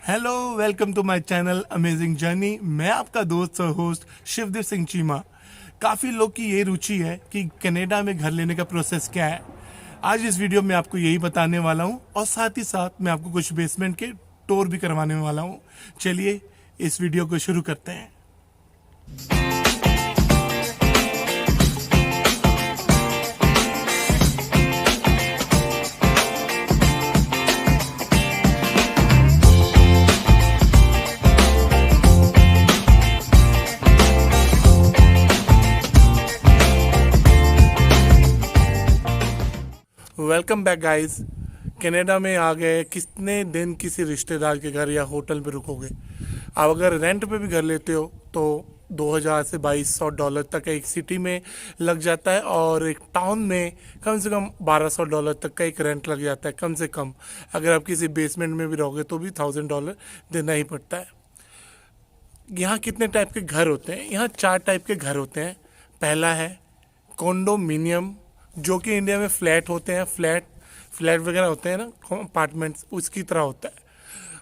Hello, welcome to my channel amazing journey. मैं आपका दोस्त और होस्ट शिवदेव सिंह चीमा। काफ़ी लोग की ये रुचि है कि कनाडा में घर लेने का प्रोसेस क्या है। आज इस वीडियो में आपको यही बताने वाला हूँ और साथ ही साथ मैं आपको कुछ बेसमेंट के टूर भी करवाने वाला हूँ। चलिए इस वीडियो को शुरू करते हैं। Welcome back guys. कनाडा में आ गए। कितने दिन किसी रिश्तेदार के घर या होटल में रुकोगे। आप अगर रेंट पे भी घर लेते हो तो 2000 से $2200 तक एक सिटी में लग जाता है और एक टाउन में कम से कम $1200 तक का एक रेंट लग जाता है। कम से कम अगर आप किसी बेसमेंट में भी रहोगे तो भी $1000 देना ही पड़ता है। यहाँ कितने टाइप के घर होते हैं? यहाँ 4 टाइप के घर होते हैं। पहला है कॉन्डोमिनियम, जो कि इंडिया में फ्लैट होते हैं। फ्लैट वगैरह होते हैं ना, अपार्टमेंट्स, उसकी तरह होता है।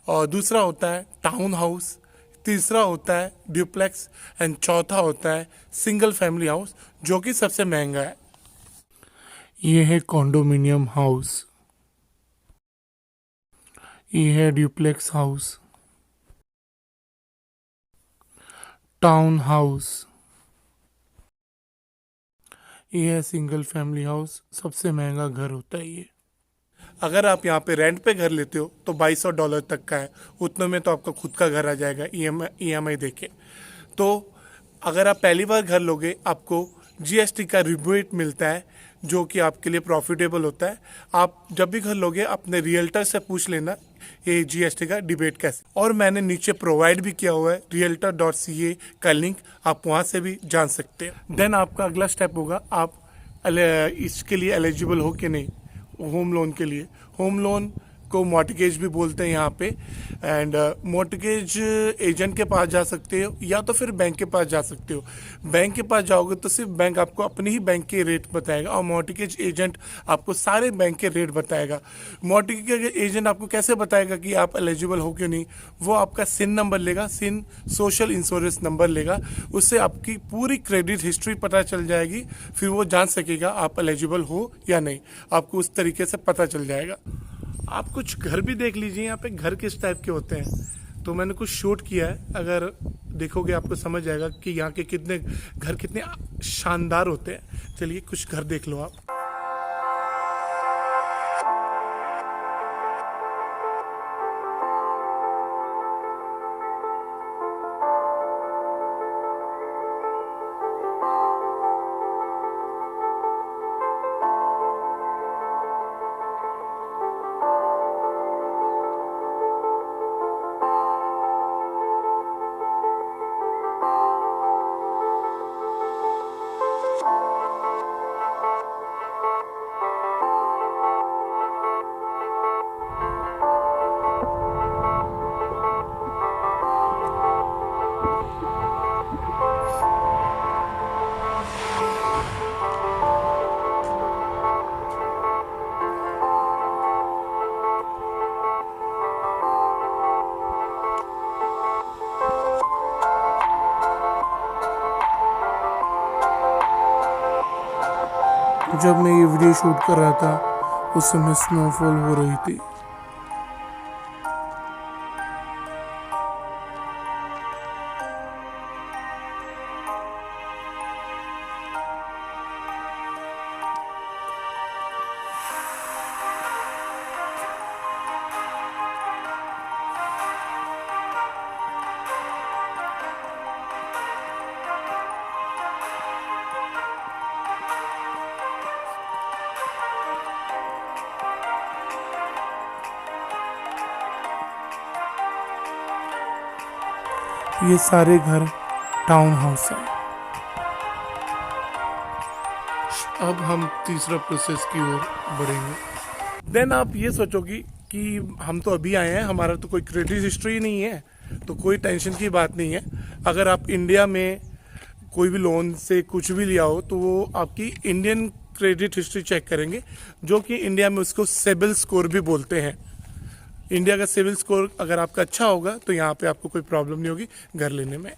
और दूसरा होता है टाउन हाउस, तीसरा होता है ड्यूप्लेक्स एंड चौथा होता है सिंगल फैमिली हाउस, जो कि सबसे महंगा है। ये है कॉन्डोमिनियम हाउस, ये है ड्यूप्लेक्स हाउस, टाउन हाउस, ये है सिंगल फैमिली हाउस। सबसे महंगा घर होता है ये। अगर आप यहाँ पे रेंट पे घर लेते हो तो $2200 तक का है। उतने में तो आपका खुद का घर आ जाएगा ईएमआई देके। तो अगर आप पहली बार घर लोगे आपको जीएसटी का रिबेट मिलता है, जो कि आपके लिए प्रॉफिटेबल होता है। आप जब भी घर लोगे अपने रियल्टर से पूछ लेना ये जीएसटी का डिबेट कैसे। और मैंने नीचे प्रोवाइड भी किया हुआ है realtor.ca का लिंक, आप वहाँ से भी जान सकते हैं। देन आपका अगला स्टेप होगा आप इसके लिए एलिजिबल हो कि नहीं। होम लोन के लिए, होम लोन को मॉर्टगेज भी बोलते हैं यहाँ पे। एंड मॉर्टगेज एजेंट के पास जा सकते हो या तो फिर बैंक के पास जा सकते हो। बैंक के पास जाओगे तो सिर्फ बैंक आपको अपने ही बैंक के रेट बताएगा और मॉर्टगेज एजेंट आपको सारे बैंक के रेट बताएगा। मॉर्टगेज एजेंट आपको कैसे बताएगा कि आप एलिजिबल हो कि नहीं? वो आपका सिन नंबर लेगा, सिन सोशल इंश्योरेंस नंबर लेगा। उससे आपकी पूरी क्रेडिट हिस्ट्री पता चल जाएगी। फिर वो जान सकेगा आप एलिजिबल हो या नहीं। आपको उस तरीके से पता चल जाएगा। आप कुछ घर भी देख लीजिए यहाँ पे घर किस टाइप के होते हैं। तो मैंने कुछ शूट किया है, अगर देखोगे आपको समझ जाएगा कि यहाँ के घर कितने शानदार होते हैं। चलिए कुछ घर देख लो आप। जब मैं ये वीडियो शूट कर रहा था उस समय स्नोफॉल हो रही थी। ये सारे घर टाउन हाउस है। अब हम तीसरा प्रोसेस की ओर बढ़ेंगे। देन आप ये सोचोगे कि हम तो अभी आए हैं, हमारा तो कोई क्रेडिट हिस्ट्री नहीं है, तो कोई टेंशन की बात नहीं है। अगर आप इंडिया में कोई भी लोन से कुछ भी लिया हो तो वो आपकी इंडियन क्रेडिट हिस्ट्री चेक करेंगे, जो कि इंडिया में उसको सिबिल स्कोर भी बोलते हैं। इंडिया का सिविल स्कोर अगर आपका अच्छा होगा तो यहाँ पे आपको कोई प्रॉब्लम नहीं होगी घर लेने में।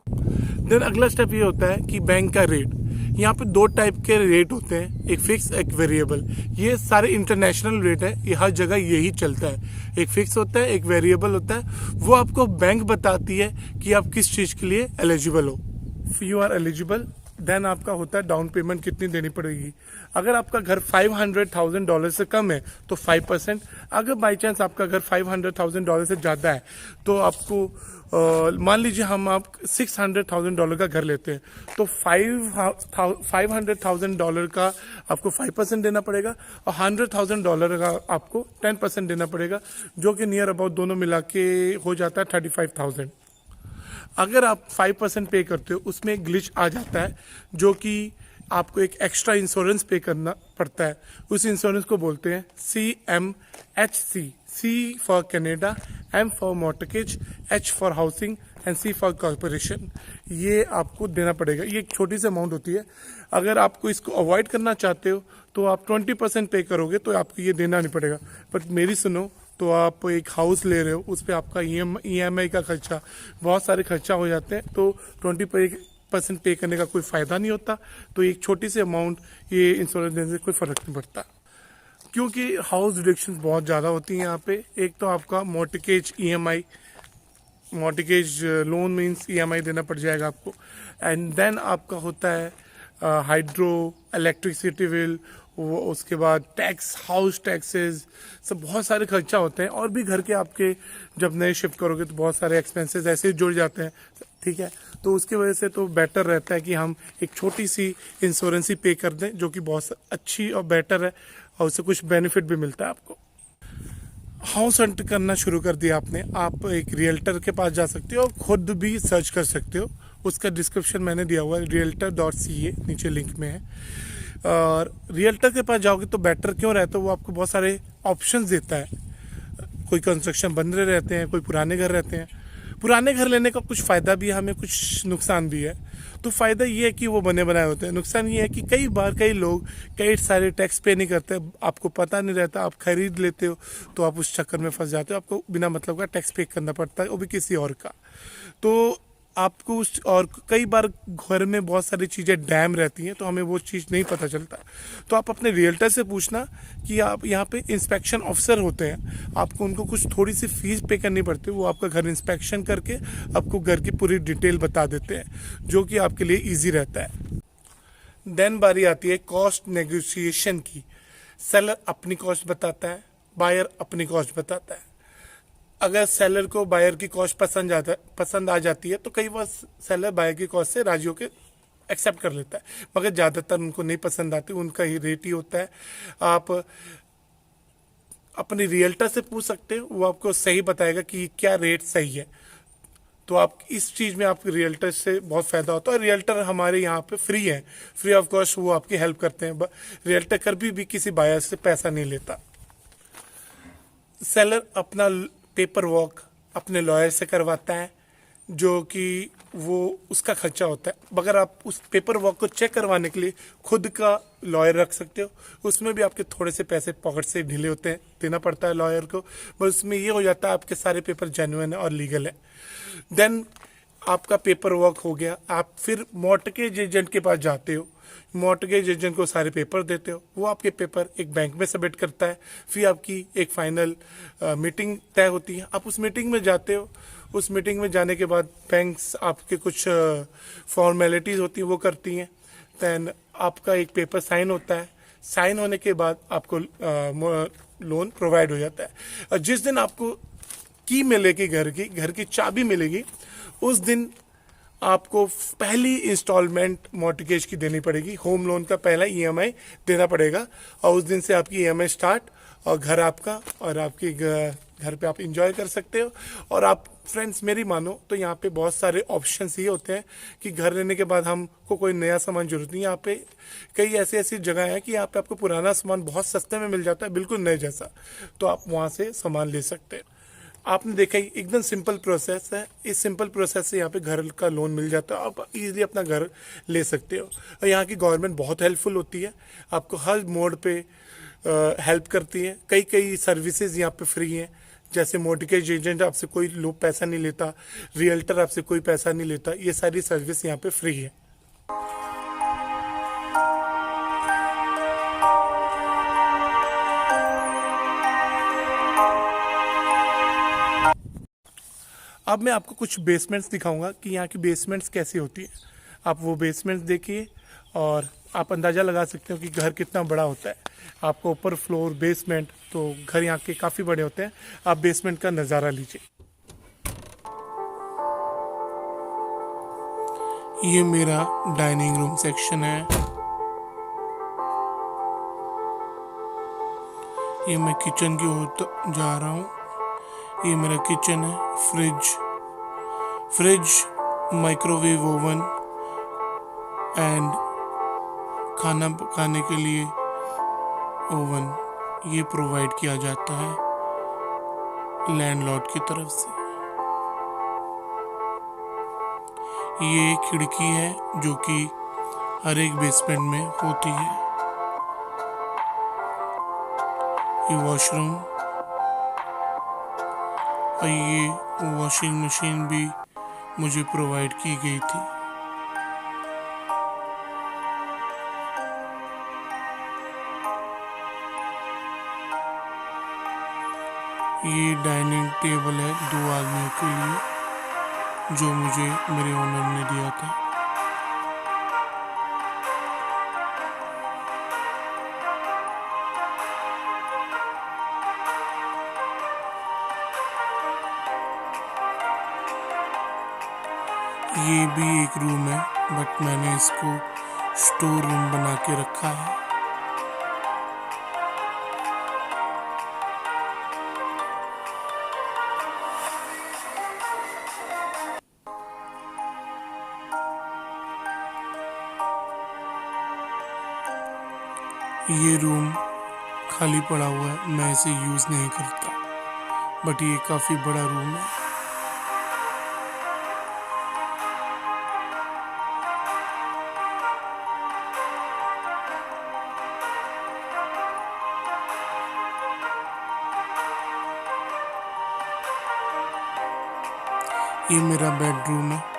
देन अगला स्टेप ये होता है कि बैंक का रेट। यहाँ पे दो टाइप के रेट होते हैं, एक फिक्स एक वेरिएबल। ये सारे इंटरनेशनल रेट है, ये हर जगह यही चलता है। एक फिक्स होता है, एक वेरिएबल होता है। वो आपको बैंक बताती है कि आप किस चीज़ के लिए एलिजिबल हो। यू आर एलिजिबल, देन आपका होता है डाउन पेमेंट कितनी देनी पड़ेगी। अगर आपका घर $500,000 से कम है तो 5%। अगर बाई चांस आपका घर $500,000 से ज़्यादा है तो आपको मान लीजिए हम आप $600,000 का घर लेते हैं तो $500,000 का आपको 5% देना पड़ेगा और $100,000 का आपको 10% देना पड़ेगा, जो कि नियर अबाउट दोनों मिला के हो जाता है 35,000। अगर आप 5% पे करते हो उसमें एक ग्लिच आ जाता है, जो कि आपको एक एक्स्ट्रा इंश्योरेंस पे करना पड़ता है। उस इंश्योरेंस को बोलते हैं CMHC। C for Canada, M for mortgage, H for housing and C for corporation. ये आपको देना पड़ेगा। ये एक छोटी सी अमाउंट होती है। अगर आपको इसको अवॉइड करना चाहते हो तो आप 20% पे करोगे तो आपको ये देना नहीं पड़ेगा। बट मेरी सुनो, तो आप एक हाउस ले रहे हो, उस पर आपका EMI का खर्चा, बहुत सारे खर्चा हो जाते हैं, तो 20% पे करने का कोई फ़ायदा नहीं होता। तो एक छोटी सी अमाउंट ये इंश्योरेंस देने से कोई फ़र्क नहीं पड़ता, क्योंकि हाउस डिडक्शन बहुत ज़्यादा होती हैं यहाँ पे। एक तो आपका mortgage EMI, mortgage loan means EMI देना पड़ जाएगा आपको। एंड देन आपका होता है हाइड्रो, इलेक्ट्रिसिटी बिल, वो उसके बाद टैक्स, हाउस टैक्सेस, सब बहुत सारे खर्चा होते हैं। और भी घर के आपके जब नए शिफ्ट करोगे तो बहुत सारे एक्सपेंसेस ऐसे ही जुड़ जाते हैं, ठीक है। तो उसकी वजह से तो बेटर रहता है कि हम एक छोटी सी इंश्योरेंस ही पे कर दें, जो कि बहुत अच्छी और बेटर है और उससे कुछ बेनिफिट भी मिलता है आपको। हाउस हंट करना शुरू कर दिया आपने, आप एक रियल्टर के पास जा सकते हो और खुद भी सर्च कर सकते हो। उसका डिस्क्रिप्शन मैंने दिया हुआ है, realtor.ca, नीचे लिंक में है। और रियल्टर के पास जाओगे तो बेटर क्यों रहता है, वो आपको बहुत सारे ऑप्शंस देता है। कोई कंस्ट्रक्शन बन रहे रहते हैं, कोई पुराने घर रहते हैं। पुराने घर लेने का कुछ फ़ायदा भी है हमें, कुछ नुकसान भी है। तो फ़ायदा ये है कि वो बने बनाए होते हैं। नुकसान ये है कि कई बार कई लोग कई सारे टैक्स पे नहीं करते, आपको पता नहीं रहता, आप खरीद लेते हो तो आप उस चक्कर में फंस जाते हो, आपको बिना मतलब का टैक्स पे करना पड़ता है, वो भी किसी और का। तो आपको उस, और कई बार घर में बहुत सारी चीज़ें डैम रहती हैं तो हमें वो चीज़ नहीं पता चलता। तो आप अपने रियल्टर से पूछना कि आप यहाँ पे इंस्पेक्शन ऑफिसर होते हैं, आपको उनको कुछ थोड़ी सी फीस पे करनी पड़ती है, वो आपका घर इंस्पेक्शन करके आपको घर की पूरी डिटेल बता देते हैं, जो कि आपके लिए ईजी रहता है। देन बारी आती है कॉस्ट नेगोशिएशन की। सेलर अपनी कॉस्ट बताता है, बायर अपनी कॉस्ट बताता है। अगर सेलर को बायर की कॉस्ट पसंद आ जाती है तो कई बार सेलर बायर की कॉस्ट से राजी होकर एक्सेप्ट कर लेता है, मगर ज़्यादातर उनको नहीं पसंद आती, उनका ही रेट ही होता है। आप अपने रियल्टर से पूछ सकते हो, वो आपको सही बताएगा कि क्या रेट सही है। तो आप इस चीज़ में आपके रियल्टर से बहुत फ़ायदा होता है। रियल्टर हमारे यहाँ पे फ्री है, फ्री ऑफ कॉस्ट वो आपकी हेल्प करते हैं। रियल्टर कभी भी किसी बायर से पैसा नहीं लेता। सेलर अपना पेपर वर्क अपने लॉयर से करवाता है, जो कि वो उसका खर्चा होता है। मगर आप उस पेपर वर्क को चेक करवाने के लिए खुद का लॉयर रख सकते हो, उसमें भी आपके थोड़े से पैसे पॉकेट से ढीले होते हैं, देना पड़ता है लॉयर को, बस उसमें ये हो जाता है आपके सारे पेपर जेन्युइन है और लीगल है। देन आपका पेपर वर्क हो गया, आप फिर मॉर्टगेज एजेंट के पास जाते हो, मॉर्टगेज एजेंट को सारे पेपर देते हो, वो आपके पेपर एक बैंक में सबमिट करता है। फिर आपकी एक फाइनल मीटिंग तय होती है, आप उस मीटिंग में जाते हो। उस मीटिंग में जाने के बाद बैंक्स आपके कुछ फॉर्मेलिटीज़ होती हैं वो करती हैं। दैन आपका एक पेपर साइन होता है, साइन होने के बाद आपको लोन प्रोवाइड हो जाता है। और जिस दिन आपको की मिलेगी, घर की चाबी मिलेगी, उस दिन आपको पहली इंस्टॉलमेंट मॉर्टगेज की देनी पड़ेगी। होम लोन का पहला EMI देना पड़ेगा और उस दिन से आपकी EMI स्टार्ट और घर आपका, और आपके घर पे आप इंजॉय कर सकते हो। और आप फ्रेंड्स मेरी मानो तो यहाँ पे बहुत सारे ऑप्शंस ये होते हैं कि घर लेने के बाद हमको कोई नया सामान जरूरत नहीं। यहाँ पे कई ऐसी जगह है कि यहाँ पे आपको पुराना सामान बहुत सस्ते में मिल जाता है, बिल्कुल नए जैसा, तो आप वहाँ से सामान ले सकते हैं। आपने देखा ही एकदम सिंपल प्रोसेस है, इस सिंपल प्रोसेस से यहाँ पे घर का लोन मिल जाता है, आप इजीली अपना घर ले सकते हो। और यहाँ की गवर्नमेंट बहुत हेल्पफुल होती है, आपको हर मोड पे हेल्प करती है। कई सर्विसेज यहाँ पे फ्री हैं, जैसे मॉर्टगेज एजेंट आपसे कोई लोग पैसा नहीं लेता, रियल्टर आपसे कोई पैसा नहीं लेता, ये सारी सर्विस यहाँ पे फ्री है। अब मैं आपको कुछ बेसमेंट्स दिखाऊंगा कि यहाँ की बेसमेंट्स कैसी होती है। आप वो बेसमेंट्स देखिए और आप अंदाज़ा लगा सकते हो कि घर कितना बड़ा होता है। आपको ऊपर फ्लोर, बेसमेंट, तो घर यहाँ के काफ़ी बड़े होते हैं। आप बेसमेंट का नज़ारा लीजिए। ये मेरा डाइनिंग रूम सेक्शन है। ये मैं किचन की ओर जा रहा हूँ। ये मेरा किचन है। फ्रिज, माइक्रोवेव ओवन एंड खाना पकाने के लिए ओवन ये प्रोवाइड किया जाता है लैंडलॉर्ड की तरफ से। ये खिड़की है जो कि हर एक बेसमेंट में होती है। ये वॉशरूम और ये वॉशिंग मशीन भी मुझे प्रोवाइड की गई थी। ये डाइनिंग टेबल है 2 आदमियों के लिए जो मुझे मेरे ओनर ने दिया था। ये भी एक रूम है बट मैंने इसको स्टोर रूम बना के रखा है। ये रूम खाली पड़ा हुआ है, मैं इसे यूज़ नहीं करता, बट ये काफ़ी बड़ा रूम है। ये मेरा बेडरूम है।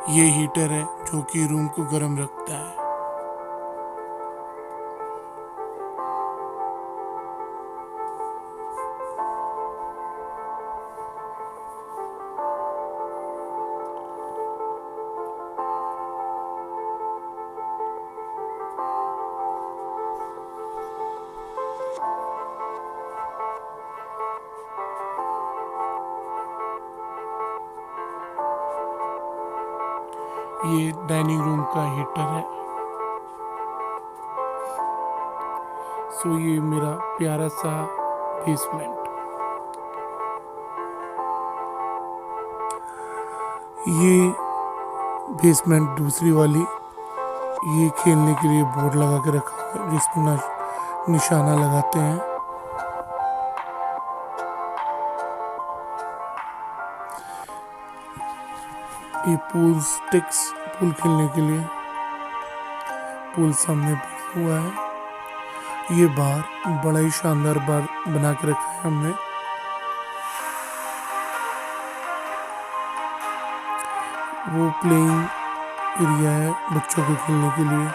ये हीटर है जो कि रूम को गर्म रखता है। ये डाइनिंग रूम का हीटर है। सो ये मेरा प्यारा सा बेसमेंट। ये बेसमेंट दूसरी वाली, ये खेलने के लिए बोर्ड लगा के रखा है जिसमें निशाना लगाते हैं। ये पूल स्टिक्स, पूल खेलने के लिए पूल सामने पड़ा हुआ है। ये बार बड़ा ही शानदार बार बना के रखा है हमने। वो प्लेइंग एरिया है बच्चों के खेलने के लिए।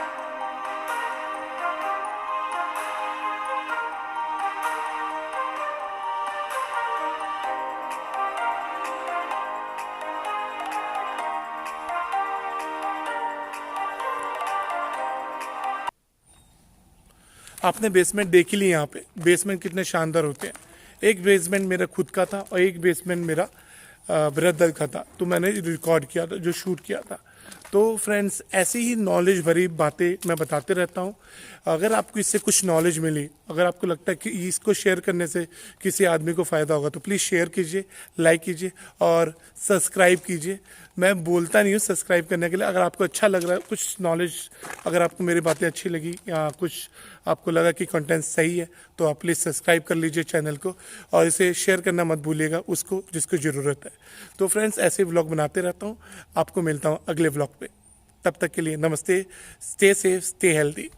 आपने बेसमेंट देख ही ली। यहाँ पे बेसमेंट कितने शानदार होते हैं। एक बेसमेंट मेरा खुद का था और एक बेसमेंट मेरा ब्रदर का था, तो मैंने रिकॉर्ड किया था, जो शूट किया था। तो फ्रेंड्स ऐसी ही नॉलेज भरी बातें मैं बताते रहता हूँ। अगर आपको इससे कुछ नॉलेज मिली, अगर आपको लगता है कि इसको शेयर करने से किसी आदमी को फ़ायदा होगा, तो प्लीज़ शेयर कीजिए, लाइक कीजिए और सब्सक्राइब कीजिए। मैं बोलता नहीं हूँ सब्सक्राइब करने के लिए। अगर आपको अच्छा लग रहा है, कुछ नॉलेज, अगर आपको मेरी बातें अच्छी लगी या कुछ आपको लगा कि कंटेंट सही है, तो आप प्लीज़ सब्सक्राइब कर लीजिए चैनल को और इसे शेयर करना मत भूलिएगा उसको जिसको ज़रूरत है। तो फ्रेंड्स ऐसे व्लॉग बनाते रहता हूँ, आपको मिलता हूँ अगले व्लॉग पे। तब तक के लिए नमस्ते, स्टे सेफ, स्टे हेल्दी।